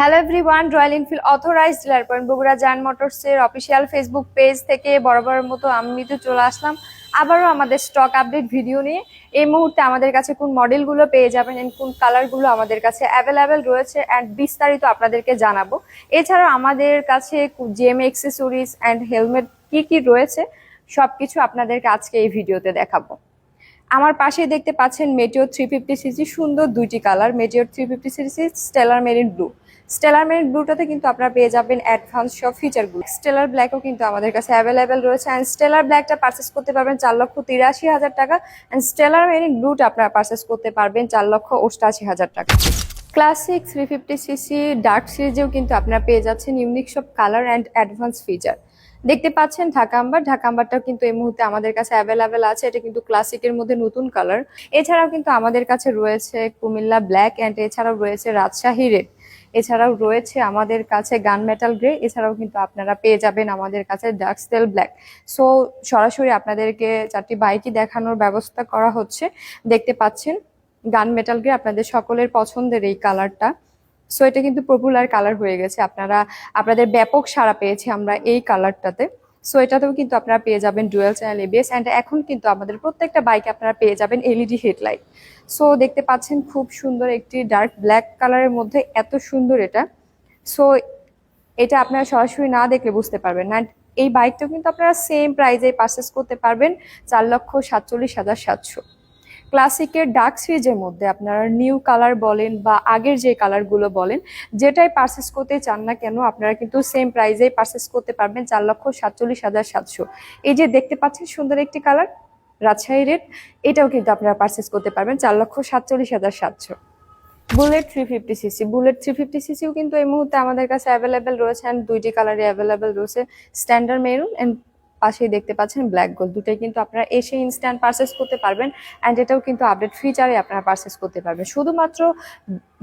Hello everyone, Royal Enfield authorised dealer point Bogura Zayan মোটরসের official Facebook page থেকে বরাবরের মতো আমি তো চলে আসলাম আবারও আমাদের স্টক আপডেট ভিডিও নিয়ে। এই মুহূর্তে আমাদের কাছে কোন মডেলগুলো পেয়ে যাবেন এন্ড কোন কালারগুলো আমাদের কাছে অ্যাভেলেবেল রয়েছে অ্যান্ড বিস্তারিত আপনাদেরকে জানাবো। এছাড়াও আমাদের কাছে জিএম অ্যাক্সেসরিজ অ্যান্ড হেলমেট কি কি রয়েছে সবকিছু আপনাদেরকে আজকে এই ভিডিওতে দেখাবো। আমার পাশে দেখতে পাচ্ছেন মেটিওর 350cc, সুন্দর দুইটি colour, Meteor 350cc stellar marine blue. Stellar marine ব্লুটাতে কিন্তু আপনারা পেয়ে যাবেন অ্যাডভান্স সব ফিচারগুলো। স্টেলার ব্ল্যাকও কিন্তু আমাদের কাছে অ্যাভেলেবেল রয়েছে অ্যান্ড স্টেলার ব্ল্যাকটা পারচেস করতে পারবেন 4,83,000 টাকা অ্যান্ড স্টেলার মেরিন ব্লুটা আপনারা পারচেস করতে পারবেন 4,88,000 টাকা। ক্লাসিক 350cc ডার্ক সিরিজেও কিন্তু আপনারা পেয়ে যাচ্ছেন ইউনিক সব কালার অ্যান্ড অ্যাডভান্স ফিচার। দেখতে পাচ্ছেন ঢাকা আম্বারটাও কিন্তু এই মুহূর্তে আমাদের কাছে অ্যাভেলেবেল আছে। এটা কিন্তু ক্লাসিকের মধ্যে নতুন কালার। এছাড়াও কিন্তু আমাদের কাছে রয়েছে কুমিল্লা ব্ল্যাক অ্যান্ড এছাড়াও রয়েছে রাজশাহী রেড, এছাড়াও রয়েছে আমাদের কাছে গান মেটাল গ্রে। এছাড়াও কিন্তু আপনারা পেয়ে যাবেন আমাদের কাছে ডার্ক স্টেল ব্ল্যাক। সো সরাসরি আপনাদেরকে চারটি বাইকই দেখানোর ব্যবস্থা করা হচ্ছে। দেখতে পাচ্ছেন গান মেটাল গ্রে আপনাদের সকলের পছন্দের এই কালারটা। সো এটা কিন্তু পপুলার কালার হয়ে গেছে, আপনাদের ব্যাপক সাড়া পেয়েছে আমরা এই কালারটাতে। সো এটাতেও কিন্তু আপনারা পেয়ে যাবেন ডুয়াল চ্যানেল এবিএস অ্যান্ড এখন কিন্তু আমাদের প্রত্যেকটা বাইকে আপনারা পেয়ে যাবেন এলইডি হেডলাইট। সো দেখতে পাচ্ছেন খুব সুন্দর একটি ডার্ক ব্ল্যাক কালারের মধ্যে এত সুন্দর এটা। সো এটা আপনারা সরাসরি না দেখলে বুঝতে পারবেন না। এই বাইকটাও কিন্তু আপনারা সেম প্রাইজে পারচেস করতে পারবেন 4,47,700। ক্লাসিকের ডার্ক সিরিজের মধ্যে আপনারা নিউ কালার বলেন বা আগের যে কালারগুলো বলেন, যেটাই পারচেস করতে চান না কেন আপনারা কিন্তু সেম প্রাইজেই পারচেস করতে পারবেন 4,47,700। এই যে দেখতে পাচ্ছেন সুন্দর একটি কালার রাজশাহী রেড, এটাও কিন্তু আপনারা পারচেস করতে পারবেন 4,47,700। বুলেট 350cc, বুলেট 350cc-ও কিন্তু এই মুহূর্তে আমাদের কাছে অ্যাভেলেবেল রয়েছে অ্যান্ড দুইটি কালারই অ্যাভেলেবেল রয়েছে, স্ট্যান্ডার্ড মেরুন অ্যান্ড পাশেই দেখতে পাচ্ছেন ব্ল্যাক গোল্ড। দুটাই কিন্তু আপনারা এসে ইনস্ট্যান্ট পারচেস করতে পারবেন অ্যান্ড এটাও কিন্তু আপডেট ফিচারে আপনারা পারচেস করতে পারবেন। শুধুমাত্র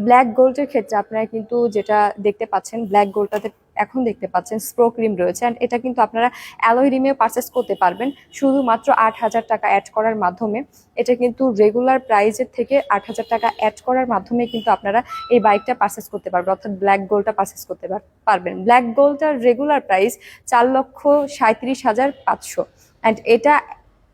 ব্ল্যাক গোল্ডের ক্ষেত্রে আপনারা কিন্তু যেটা দেখতে পাচ্ছেন ব্ল্যাক গোল্ডটাতে এখন দেখতে পাচ্ছেন স্প্রোক রিম রয়েছে অ্যান্ড এটা কিন্তু আপনারা অ্যালয় রিমেও পারচেস করতে পারবেন শুধুমাত্র 8,000 টাকা অ্যাড করার মাধ্যমে। এটা কিন্তু রেগুলার প্রাইসের থেকে 8,000 টাকা অ্যাড করার মাধ্যমে কিন্তু আপনারা এই বাইকটা পারচেস করতে পারবেন, অর্থাৎ ব্ল্যাক গোল্ডটা পারচেস করতে পারবেন। ব্ল্যাক গোল্ডটার রেগুলার প্রাইস 4,37,500 অ্যান্ড এটা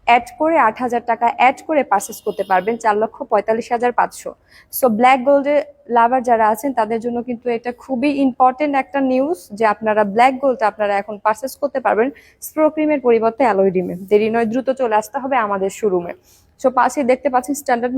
অ্যাড করে 8,000 টাকা অ্যাড করে পারচেস করতে পারবেন 4,45,500। সো ব্ল্যাক গোল্ডের লাভার যারা আছেন তাদের জন্য কিন্তু এটা খুবই ইম্পর্টেন্ট একটা নিউজ যে আপনারা ব্ল্যাক গোল্ডটা আপনারা এখন পারচেস করতে পারবেন স্প্রোক রিমের পরিবর্তে অ্যালয় রিমে। দেরি নয়, দ্রুত চলে আসতে হবে আমাদের শোরুমে। সো পাশে দেখতে পাচ্ছেন স্ট্যান্ডার্ড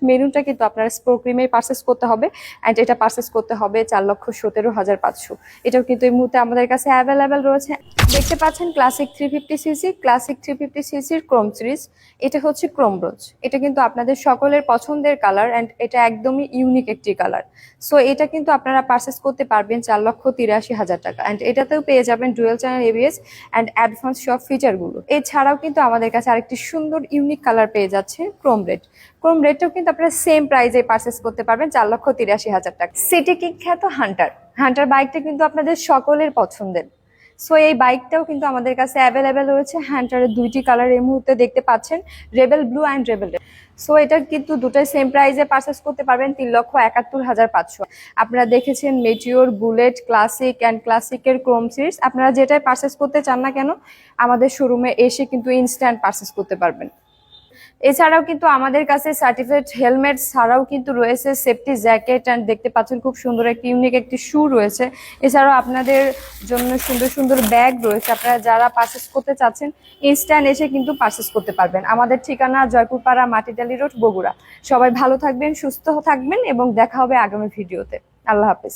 মেরুনটা কিন্তু আপনারা স্প্রোক রিমে পারচেস করতে হবে অ্যান্ড এটা পারচেস করতে হবে 4,17,500। এটাও কিন্তু এই মুহূর্তে আমাদের কাছে অ্যাভেলেবেল রয়েছে। দেখতে পাচ্ছেন classic 350cc, classic 350cc Chrome series, এটা হচ্ছে ক্রোম ব্রোঞ্জ। এটা কিন্তু আপনাদের সকলের পছন্দের কালার অ্যান্ড এটা একদমই ইউনিক একটি কালার। সো এটা কিন্তু আপনারা পারচেস করতে পারবেন 4,83,000 টাকা অ্যান্ড এটাতেও পেয়ে যাবেন dual channel ABS and advance সব ফিচারগুলো। এছাড়াও কিন্তু আমাদের কাছে আরেকটি সুন্দর ইউনিক কালার পেয়ে যাচ্ছে ক্রোম রেড। ক্রোম রেডটাও কিন্তু আপনারা সেম প্রাইজে পারচেস করতে পারবেন 4,83,000 টাকা। সিটি কিং খ্যাত হান্টার বাইকটা কিন্তু আপনাদের সকলের পছন্দের। সো এই বাইকটাও কিন্তু আমাদের কাছে অ্যাভেলেবেল রয়েছে। হান্টারের দুইটি কালার এই মুহূর্তে দেখতে পাচ্ছেন, rebel blue and rebel red. So এটা কিন্তু দুটাই সেম প্রাইসে পারচেস করতে পারবেন 3,71,500। আপনারা দেখেছেন মেটিওর, বুলেট, ক্লাসিক অ্যান্ড ক্লাসিকের ক্রোম সিরিজ, আপনারা যেটাই পারচেস করতে চান না কেন আমাদের শোরুমে এসে কিন্তু ইনস্ট্যান্ট পারচেস করতে পারবেন। এছাড়াও কিন্তু আমাদের কাছে সার্টিফাইড হেলমেট ছাড়াও কিন্তু রয়েছে সেফটি জ্যাকেট অ্যান্ড দেখতে পাচ্ছেন খুব সুন্দর একটি ইউনিক একটি শু রয়েছে। এছাড়াও আপনাদের জন্য সুন্দর সুন্দর ব্যাগ রয়েছে, আপনারা যারা পারচেস করতে চাচ্ছেন ইনস্ট্যান্ট এসে কিন্তু পারচেস করতে পারবেন। আমাদের ঠিকানা জয়পুরপাড়া, মাটিডালি রোড, বগুড়া। সবাই ভালো থাকবেন, সুস্থ থাকবেন এবং দেখা হবে আগামী ভিডিওতে। আল্লাহ হাফেজ।